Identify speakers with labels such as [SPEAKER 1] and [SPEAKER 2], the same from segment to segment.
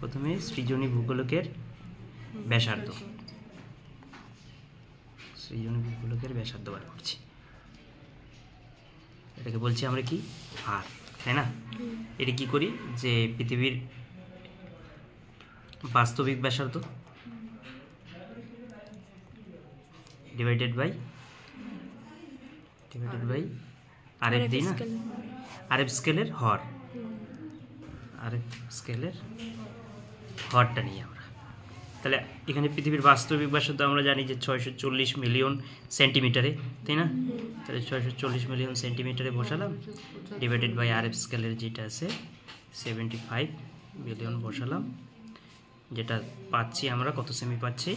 [SPEAKER 1] প্রথমে সৃজনী ভূগোলকের ব্যাসার্ধ, সৃজনী ভূগোলকের ব্যাসার্ধ বার করছি। এটাকে বলছি আমরা কি আর, তাই না? এটা কি করি যে পৃথিবীর বাস্তবিক ব্যাসার্ধ ডিভাইডেড বাই আরএফ দিই না, আরএফ স্কেলের হর, আরএফ স্কেলের হরটা নিই আমরা। তাহলে এখানে পৃথিবীর বাস্তবিক ব্যাসার্ধ আমরা জানি যে 640 মিলিয়ন সেন্টিমিটারে, তাই না? তাহলে 640 মিলিয়ন সেন্টিমিটারে বসালাম, ডিভাইডেড বাই আরএফ স্কেলের যেটা আছে 75 বিলিয়ন বসালাম, যেটা পাচ্ছি আমরা কত সেমি পাচ্ছি,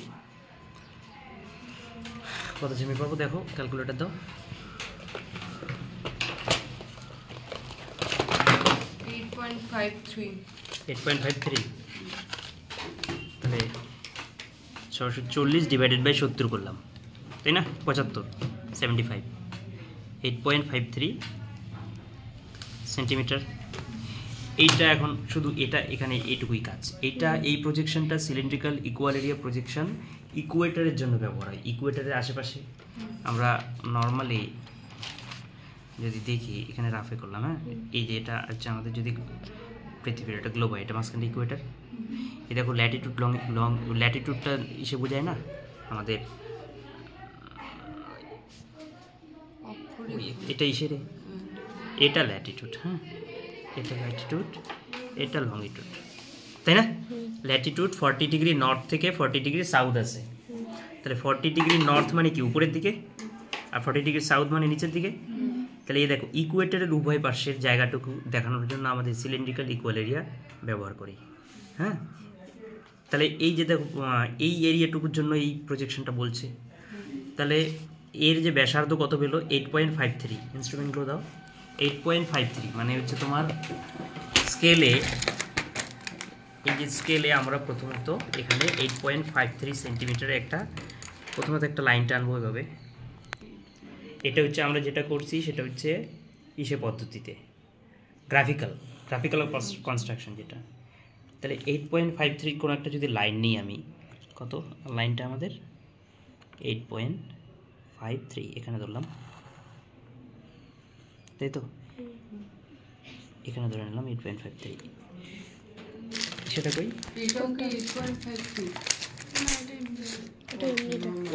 [SPEAKER 1] কত সেমি পাবো দেখো, ক্যালকুলেটর দাও। 8.53। তাহলে 640 ডিভাইডেড বাই 70 করলাম, তাই না? 75, 75, 8.53 সেন্টিমিটার। এইটা এখন শুধু এটা এখানে এইটুকুই কাজ। এইটা এই প্রজেকশনটা সিলিন্ড্রিক্যাল ইকুয়াল এরিয়া প্রজেকশন ইকুয়েটরের জন্য ব্যবহার হয়। ইকুয়েটরের আশেপাশে আমরা নর্মালি যদি দেখি, এখানে রাফে করলাম, হ্যাঁ, এই যে এটা হচ্ছে আমাদের যদি পৃথিবীর একটা গ্লোব হয়, এটা মাঝখানে ইকুয়েটার। এই দেখো ল্যাটিটিউড লং ল্যাটিটিউডটা ইসে বোঝায় না আমাদের, এটা ইসেরে, এটা ল্যাটিটিউড, হ্যাঁ, এটা ল্যাটিটিউড, এটা লংিটিউড, তাই না? ল্যাটিটিউড 40 ডিগ্রি নর্থ থেকে 40 ডিগ্রি সাউথ আছে। তাহলে 40 ডিগ্রি নর্থ মানে কি উপরের দিকে, আর 40 ডিগ্রি সাউথ মানে নিচের দিকে। তাহলে এই দেখো ইকুয়েটরের উভয় পাশের জায়গাটুকু দেখানোর জন্য আমাদের সিলিন্ড্রিক্যাল ইকুয়াল এরিয়া ব্যবহার করি, হ্যাঁ। তাহলে এই যে দেখো এই এরিয়াটুকুর জন্য এই প্রজেকশনটা বলছে। তাহলে এর যে ব্যাসার্ধ কত পেলো 8.53, ইনস্ট্রুমেন্টগুলো দাও। 8.53 মানে হচ্ছে তোমার স্কেলে, এই যে স্কেলে আমরা প্রথমত এখানে 8.53 সেন্টিমিটারে একটা প্রথমত একটা লাইন টানবো এভাবে। এটা হচ্ছে আমরা যেটা করছি সেটা হচ্ছে ইসে পদ্ধতিতে, গ্রাফিক্যাল কনস্ট্রাকশন যেটা। তাহলে 8.53 কোনো একটা যদি লাইন নিই আমি, কত লাইনটা আমাদের 8.53 এখানে ধরলাম, তাই তো? এখানে ধরে নিলাম 8.53, সেটা কই,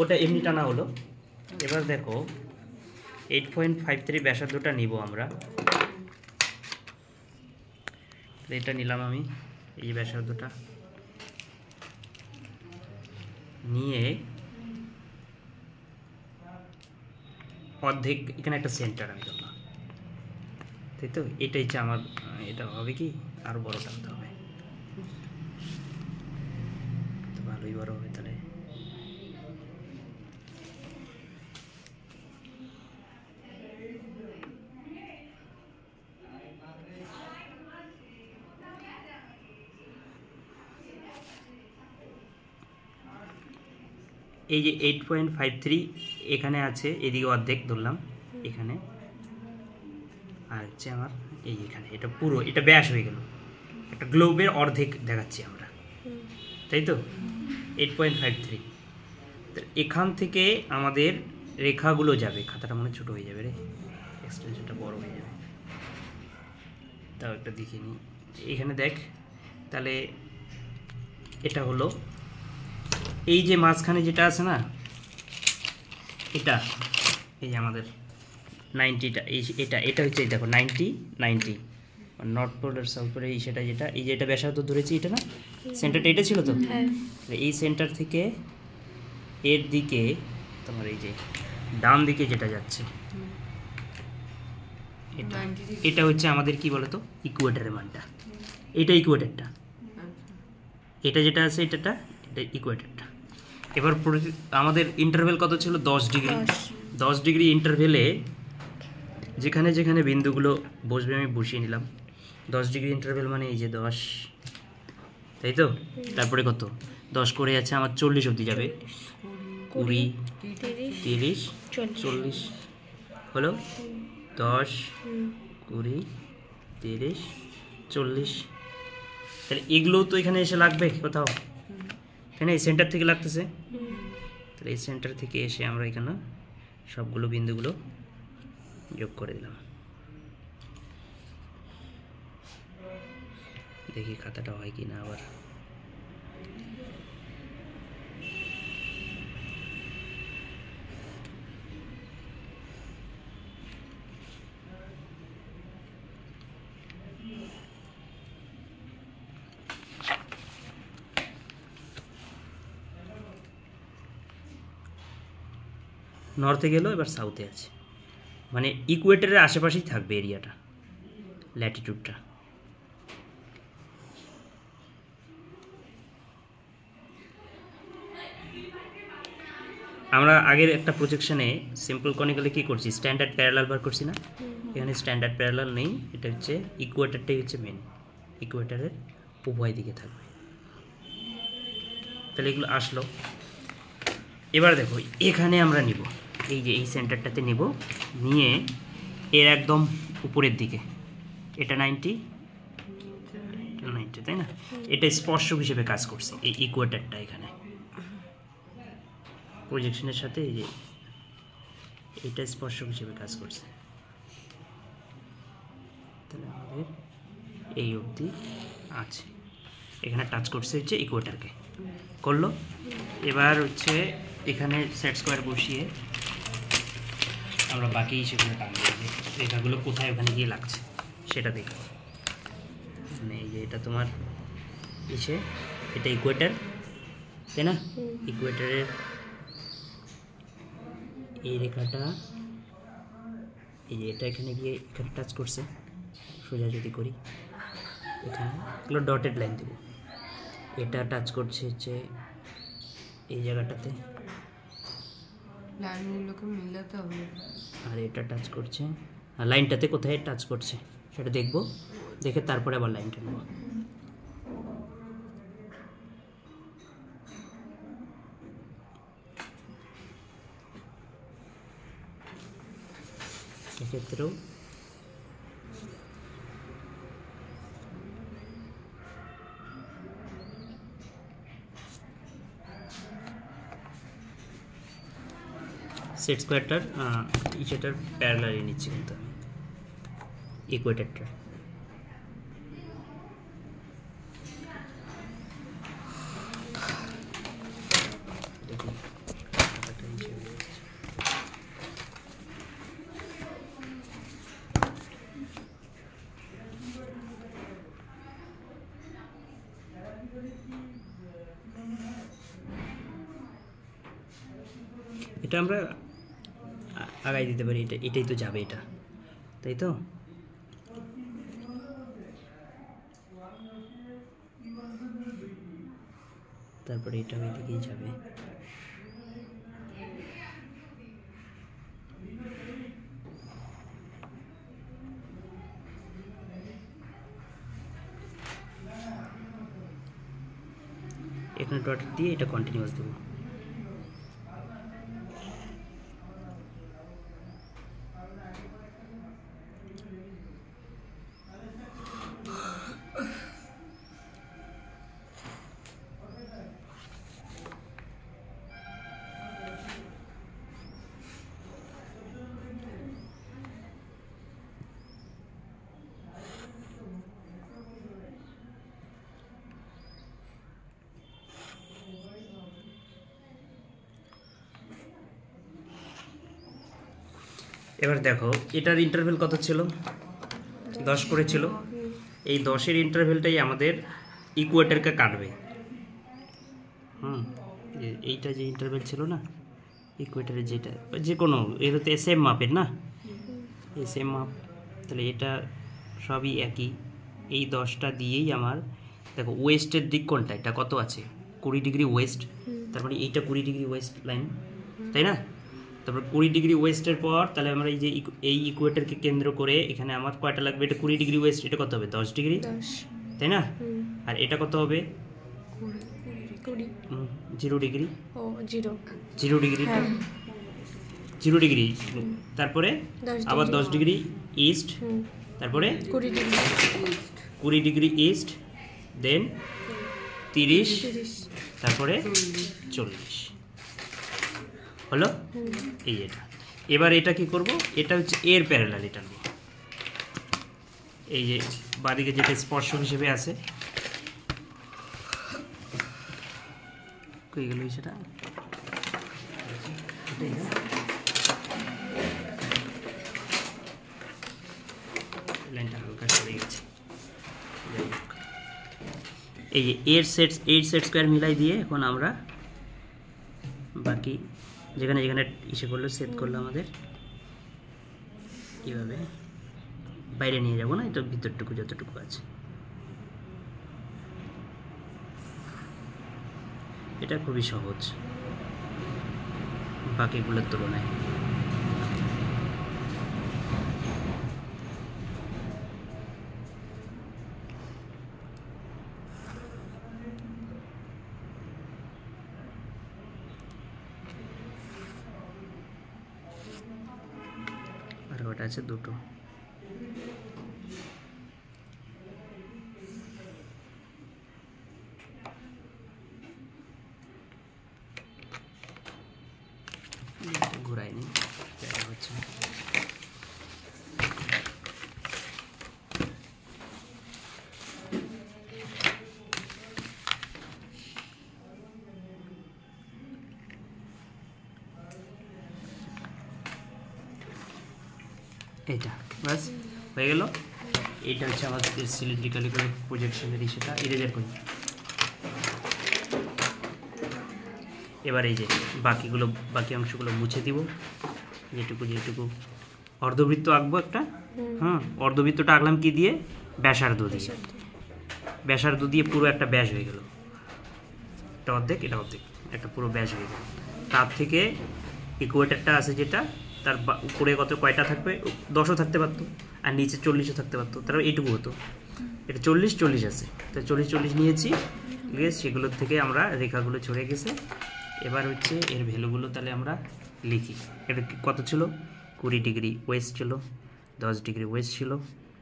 [SPEAKER 1] ওটা এমনি টানা হলো। এবার দেখো 8.53 ব্যাসার্ধটা নিব আমরা, এটা নিলাম আমি, এই ব্যাসার্ধটা নিয়ে অর্ধেক এখানে একটা সেন্টার আমি ধরলাম, তাই তো? এটাই হচ্ছে আমার, এটা হবে কি আরো বড় টানতে হবে, তো ভালোই বড় হবে। তাহলে এই যে 8.53 এখানে আছে, এদিকে অর্ধেক ধরলাম এখানে, আর হচ্ছে আমার এই এখানে, এটা পুরো এটা ব্যাস হয়ে গেল, একটা গ্লোবের অর্ধেক দেখাচ্ছি আমরা, তাই তো? 8.53। এখান থেকে আমাদের রেখাগুলো যাবে, খাতাটা মনে ছোটো হয়ে যাবে রে, এক্সটেনশনটা বড় হয়ে যাবে, তাও একটা দেখিয়ে নিই। এখানে দেখ, তাহলে এটা হলো এই যে মাঝখানে যেটা আছে না, এটা এই যে আমাদের 90টা, এটা হচ্ছে দেখো 90 নর্থ পোল আর সাউথ পোল, এই সেটা যেটা, এই যে এটা ব্যাসার্ধ ধরেছি, এটা না সেন্টারটা, এটা ছিল তো? এই সেন্টার থেকে এর দিকে তোমার এই যে ডান দিকে যেটা যাচ্ছে, এটা হচ্ছে আমাদের কি বলতো ইকুয়েটরের মানটা, এটা ইকুয়েটরটা, এটা যেটা আছে এটা ইকুয়েটরটা। এবার আমাদের ইন্টারভেল কত ছিল 10 ডিগ্রি, 10 ডিগ্রি ইন্টারভেলে যেখানে যেখানে বিন্দুগুলো বসবে আমি বসিয়ে নিলাম। 10 ডিগ্রি ইন্টারভেল মানে এই যে 10, তাই তো? তারপরে কত 10 করে আছে আমার 40 অবধি যাবে, 20, 30, 40 হলো 10, 20, 30, 40। তাহলে এগুলো তো এখানে এসে লাগবে কোথাও, এখানে এই সেন্টার থেকে লাগতেছে, তাহলে এই সেন্টার থেকে এসে আমরা এখানে সবগুলো বিন্দুগুলো যোগ করে দিলাম। দেখি খাতাটা হয় কি না আবার। নর্থে গেল, এবার সাউথে আছে, মানে ইকুয়েটরের আশেপাশেই থাকবে এরিয়াটা, ল্যাটিটিউডটা। আমরা আগের একটা প্রজেকশনে সিম্পল কনিক্যালে কী করছি, স্ট্যান্ডার্ড প্যারালাল বার করছি না, এখানে স্ট্যান্ডার্ড প্যারালাল নেই, এটা হচ্ছে ইকুয়েটরটাই হচ্ছে মেন, ইকুয়েটরের উভয় দিকে থাকবে। তাহলে এগুলো আসলো। এবার দেখো এখানে আমরা নিব, এই যে এই সেন্টারটাতে নিব, নিয়ে এর একদম উপরের দিকে, এটা 90, তাই না, এটা স্পর্শক হিসেবে কাজ করছে এই ইকুয়েটরটা এখানে প্রজেকশনের সাথে, এই যে এটা স্পর্শক হিসেবে কাজ করছে। তাহলে আমাদের এই অবধি আছে, এখানে টাচ করছে হচ্ছে ইকুয়েটরকে, করলো। এবার হচ্ছে এখানে সেট স্কোয়ার বসিয়ে আমরা বাকি সেগুলো টানবো, রেখাগুলো কোথায় ওখানে গিয়ে লাগছে সেটা দেখব। মানে এই যে এটা তোমার এসে, এটা ইকুয়েটর, তাই না, ইকুয়েটরের এই রেখাটা, এই যে এটা এখানে গিয়ে এখানে টাচ করছে, সোজা যদি করি এখানে এগুলো ডটেড লাইন দেবো, এটা টাচ করছে হচ্ছে এই জায়গাটাতে,
[SPEAKER 2] লাইনগুলোকে মিলাতে হবে,
[SPEAKER 1] আর এটা টাচ করছে, আর লাইনটাতে কোথায় টাচ করছে সেটা দেখব, দেখে তারপরে আবার লাইনটা নেব। সেক্ষেত্রেও সেট স্কোয়ারটার সেটার প্যারালালি নিচ্ছি কিন্তু আমি ইকুয়েটরটার। এটা আমরা আগাই দিতে পারি, এটাই তো যাবে, এটা তাই তো। তারপরে এটা ওইদিকেই যাবে, এখানে ডট দিয়ে এটা কন্টিনিউয়াস দেবো। এবার দেখো এটার ইন্টারভেল কত ছিল, 10 করে ছিল, এই 10-এর ইন্টারভেলটাই আমাদের ইকুয়েটরকে কাটবে। এইটা যে ইন্টারভেল ছিল না ইকুয়েটরের, যেটা যে কোনো এটা তো সেম মাপের না, এই সেম মাপ, তাহলে এটা সবই একই, এই 10টা দিয়েই আমার দেখো ওয়েস্টের দিক কোনটা, এটা কত আছে 20 ডিগ্রি ওয়েস্ট, তার মানে এইটা 20 ডিগ্রি ওয়েস্ট লাইন, তাই না। তারপর 20 ডিগ্রি ওয়েস্টের পর তাহলে আমরা এই যে এই ইকুয়েটরকে কেন্দ্র করে এখানে আমার কয়টা লাগবে, এটা 20 ডিগ্রি ওয়েস্ট, এটা কত হবে 10 ডিগ্রি, তাই না। আর এটা কত হবে 0 ডিগ্রি, 0 ডিগ্রি, 0 ডিগ্রি, তারপরে আবার 10 ডিগ্রি ইস্ট, তারপরে 20 ডিগ্রি ইস্ট, দেন 30, তারপরে 40 হলো। এই এটা এবার এটা কি করব, এটা হচ্ছে এর প্যারালাল, এটা নেব। এই যে বাদিকে যেটা স্পর্শক হিসেবে আছে, কই গেল সেটা, লাইনটা হালকা সরে গেছে। এই যে 8 সেট স্কোয়ার মিলাই দিয়ে এখন আমরা বাকি যেখানে যেখানে ইসে করলো সেট করলো আমাদের কীভাবে বাইরে নিয়ে যাবো না, এটা ভিতরটুকু যতটুকু আছে। এটা খুবই সহজ বাকিগুলোর তুলনায়। আর ওটা আছে দুটো। ঘুরাইনি, জায়গা হচ্ছে না। এইটা বাস হয়ে গেল। এইটা হচ্ছে আমাদের সিলিন্ড্রিক্যালি করে প্রজেকশনের সেটা ইরেজার করি। এবার এই যে বাকি অংশগুলো মুছে দিব, যেটুকু অর্ধবৃত্ত আঁকবো একটা। হ্যাঁ, অর্ধবৃত্তটা আঁকলাম কি দিয়ে, ব্যাসার্ধ দিয়ে। ব্যাসার্ধ দিয়ে পুরো একটা ব্যাস হয়ে গেল, এটা অর্ধেক এটা অর্ধেক, একটা পুরো ব্যাস হয়ে গেল। তার থেকে ইকুয়েটারটা আছে যেটা, তার উপরে কয়টা থাকবে, 10ও থাকতে পারতো, আর নিচে 40ও থাকতে পারতো, তারপর এইটুকু হতো। এটা 40 আছে, তাই 40 নিয়েছি, সেগুলোর থেকে আমরা রেখাগুলো ছড়ে গেছে। এবার হচ্ছে এর ভ্যালুগুলো তাহলে আমরা লিখি। এটা কত ছিল, 20 ডিগ্রি ওয়েস্ট ছিল, 10 ডিগ্রি ওয়েস্ট ছিল,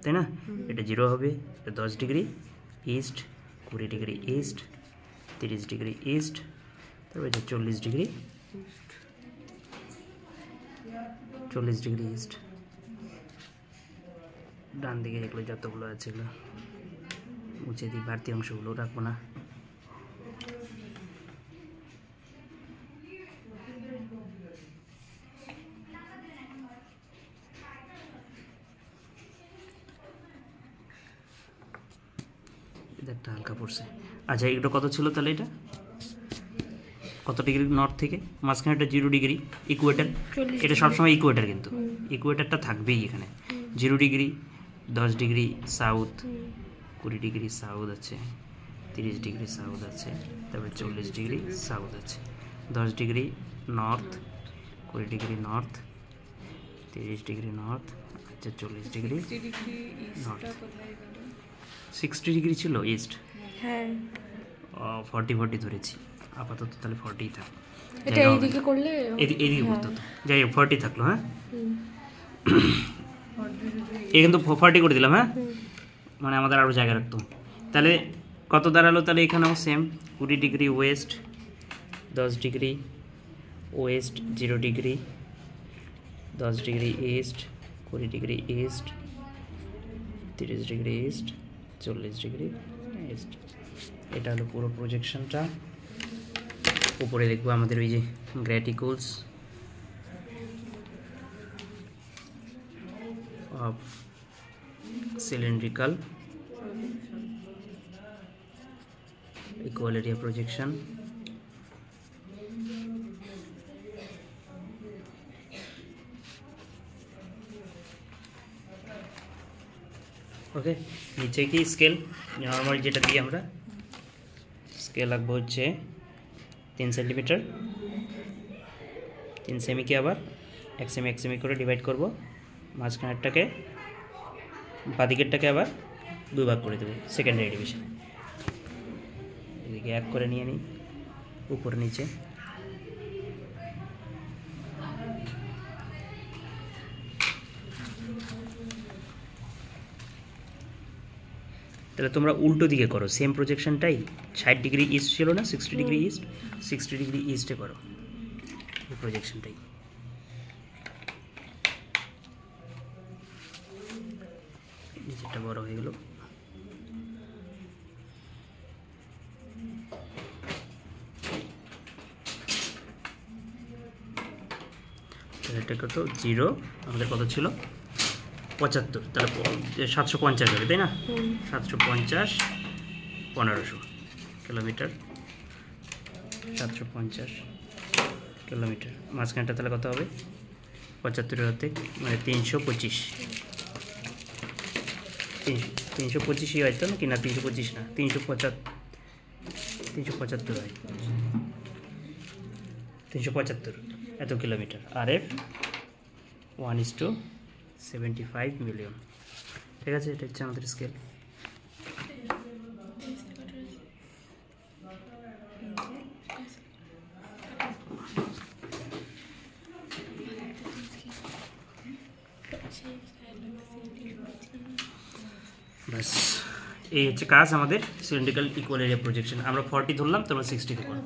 [SPEAKER 1] তাই না? এটা 0 হবে, এটা 10 degree east, 20 degree east, 30 degree east, তারপর এটা 40 ডিগ্রি ইস্ট। ডান দিকে এগুলো যতগুলো আছে এগুলো মুছে দিই, বাড়তি অংশগুলো রাখবো না। একটা হালকা পড়ছে। আচ্ছা, এটা কত ছিল তাহলে, এটা কত ডিগ্রি নর্থ থেকে, মাঝখানে একটা 0 ডিগ্রি ইকুয়েটার। এটা সবসময় ইকুয়েটার, কিন্তু ইকুয়েটারটা থাকবেই এখানে। 0 degree, 10 degree south, 20 degree south আছে, 30 ডিগ্রি সাউথ আছে, তারপরে 40 ডিগ্রি সাউথ আছে, 10 degree north, 20 degree north, 30 degree north, আচ্ছা 40 ডিগ্রি নর্থ। 60 ডিগ্রি ছিল ইস্ট, হ্যাঁ 40 ধরেছি আপাতত, তাহলে 40 থাক। এটা এইদিকে করলে এদিকে করতে হতো, যাই হোক 40 থাকলো। হ্যাঁ, এই কিন্তু 40 করে দিলাম। হ্যাঁ, মানে আমাদের আরও জায়গা রাখতো। তাহলে কত দাঁড়ালো, তাহলে এখানেও same 20 degree west, 10 degree west, 0 degree, 10 degree east, 20 degree east, 30 degree east, 40 degree east. এটা হলো পুরো প্রজেকশনটা। উপরে দেখবো আমাদের ওই যে graticules of cylindrical equal area projection. Okay, নিচে কি স্কেল নর্মাল যেটা দিয়ে আমরা স্কেল আঁকবো হচ্ছে 3 সেন্টিমিটার, 3 সেমিকে আবার 1 সেমি করে ডিভাইড করব। মাঝখানেরটাকে বাদিকেরটাকে আবার 2 ভাগ করে দেবো সেকেন্ডারি ডিভিশনে। এদিকে 1 করে নিয়ে নিই, উপর নিচে। তাহলে তোমরা উল্টো দিকে করো, সেম প্রজেকশনটাই 60 ডিগ্রি ইস্ট ছিল না, 60 ডিগ্রি ইস্ট, 60 ডিগ্রি ইস্টে করো এই প্রজেকশনটাই। নিচেটা বড় হয়ে গেল। এটা কত 0, আমাদের কত ছিল 75, তাহলে 750 হবে, তাই না? 750 1500 কিলোমিটার, 750 কিলোমিটার। মাঝখানটা তাহলে কত হবে 75 হতে মানে 325, 325ই হয়তো নাকি না 325 না 375 হয়, 375 এত কিলোমিটার। RF 1:75 million. ঠিক আছে, এটা হচ্ছে আমাদের স্কেল। বাস এই হচ্ছে কাজ আমাদের সিলিন্ড্রিক্যাল ইকুয়াল এরিয়া প্রজেকশন। আমরা 40 ধরলাম, তোমরা 60 করো।